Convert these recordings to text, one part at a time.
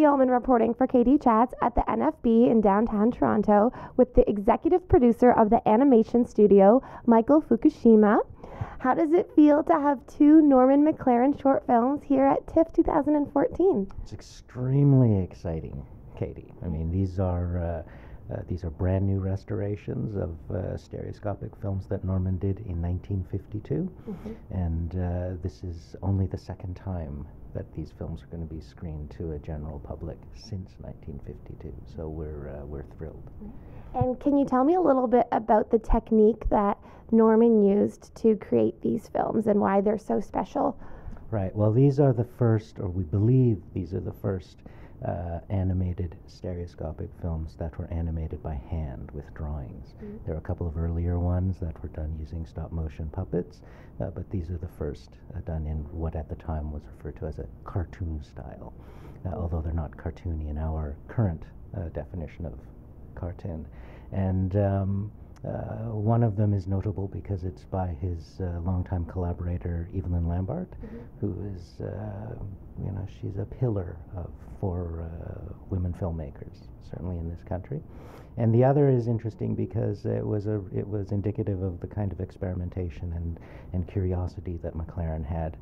Uhlmann reporting for KD Chats at the NFB in downtown Toronto with the executive producer of the animation studio, Michael Fukushima. How does it feel to have two Norman McLaren short films here at TIFF 2014? It's extremely exciting, Katie. I mean, these are brand new restorations of stereoscopic films that Norman did in 1952, and this is only the second time that these films are going to be screened to a general public since 1952. So we're thrilled. And can you tell me a little bit about the technique that Norman used to create these films and why they're so special? Right. Well, these are the first, or we believe these are the first animated stereoscopic films that were animated by hand with drawings. There are a couple of earlier ones that were done using stop-motion puppets, but these are the first done in what at the time was referred to as a cartoon style, although they're not cartoony in our current definition of cartoon. And one of them is notable because it's by his longtime collaborator Evelyn Lambert, who is, she's a pillar for women filmmakers, certainly in this country. And the other is interesting because it was indicative of the kind of experimentation and curiosity that McLaren had.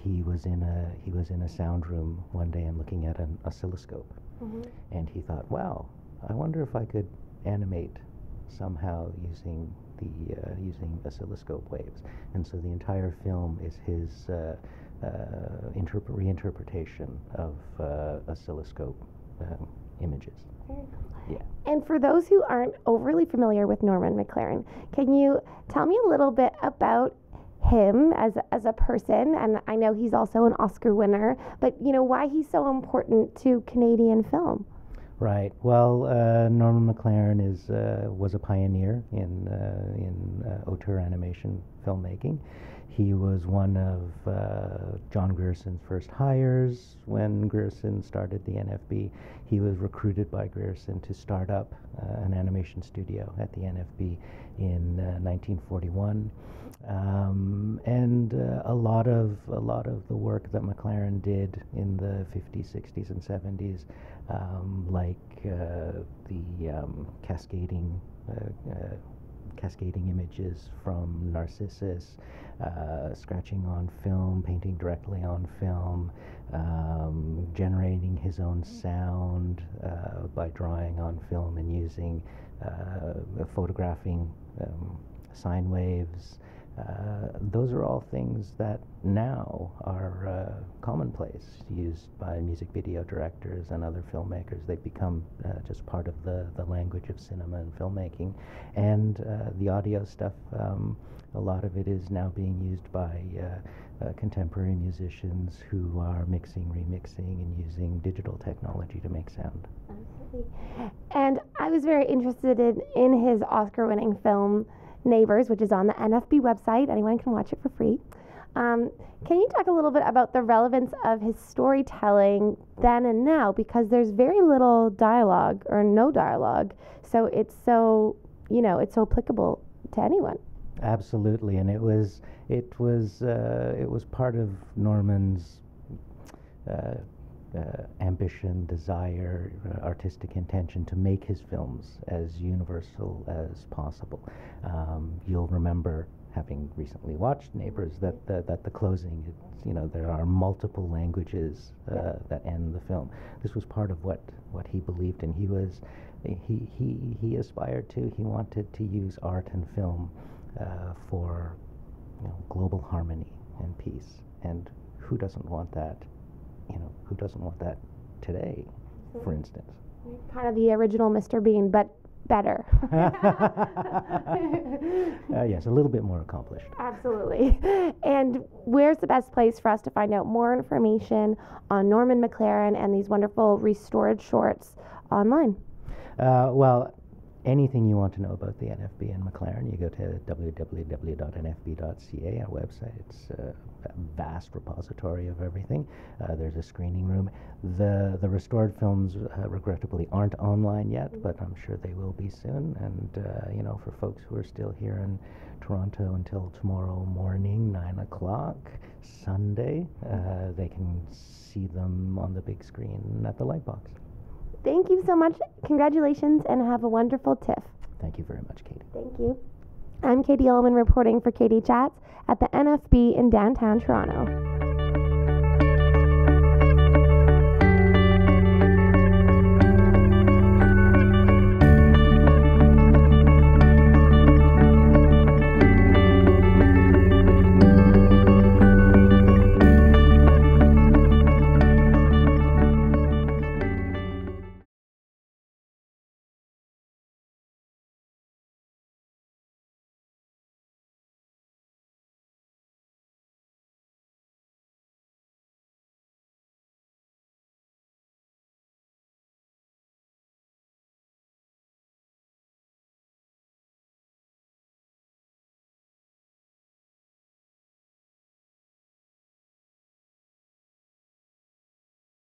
He was in a sound room one day and looking at an oscilloscope, and he thought, "Wow, I wonder if I could animate somehow using oscilloscope waves." And so the entire film is his reinterpretation of oscilloscope images. Yeah. And for those who aren't overly familiar with Norman McLaren, can you tell me a little bit about him as a person? And I know he's also an Oscar winner, but why he's so important to Canadian film? Right. Well, Norman McLaren was a pioneer in auteur animation filmmaking. He was one of John Grierson's first hires when Grierson started the NFB. He was recruited by Grierson to start up an animation studio at the NFB in 1941. And a lot of the work that McLaren did in the 50s, 60s, and 70s, like the cascading images from Narcissus, scratching on film, painting directly on film, generating his own sound by drawing on film and using photographing sine waves. Those are all things that now are commonplace, used by music video directors and other filmmakers. They've become just part of the language of cinema and filmmaking. And the audio stuff, a lot of it is now being used by contemporary musicians who are mixing, remixing, and using digital technology to make sound. Absolutely. And I was very interested in his Oscar-winning film, Neighbors, which is on the NFB website. Anyone can watch it for free. Can you talk a little bit about the relevance of his storytelling then and now? Because there's very little dialogue or no dialogue, so it's so applicable to anyone. Absolutely, and it was part of Norman's ambition, desire, artistic intention to make his films as universal as possible. You'll remember, having recently watched Neighbors, that the closing, there are multiple languages that end the film. This was part of what he believed in. He aspired to. He wanted to use art and film for global harmony and peace. And who doesn't want that? Who doesn't want that today, for instance? Kind of the original Mr. Bean, but better. Yes, a little bit more accomplished. Absolutely. And where's the best place for us to find out more information on Norman McLaren and these wonderful restored shorts online? Well, anything you want to know about the NFB in McLaren, you go to www.nfb.ca, our website. It's a vast repository of everything. There's a screening room. The restored films, regrettably, aren't online yet, but I'm sure they will be soon. And, for folks who are still here in Toronto until tomorrow morning, 9 o'clock, Sunday, they can see them on the big screen at the Lightbox. Thank you so much. Congratulations, and have a wonderful TIFF. Thank you very much, Katie. Thank you. I'm Katie Uhlmann reporting for Katie Chats at the NFB in downtown Toronto.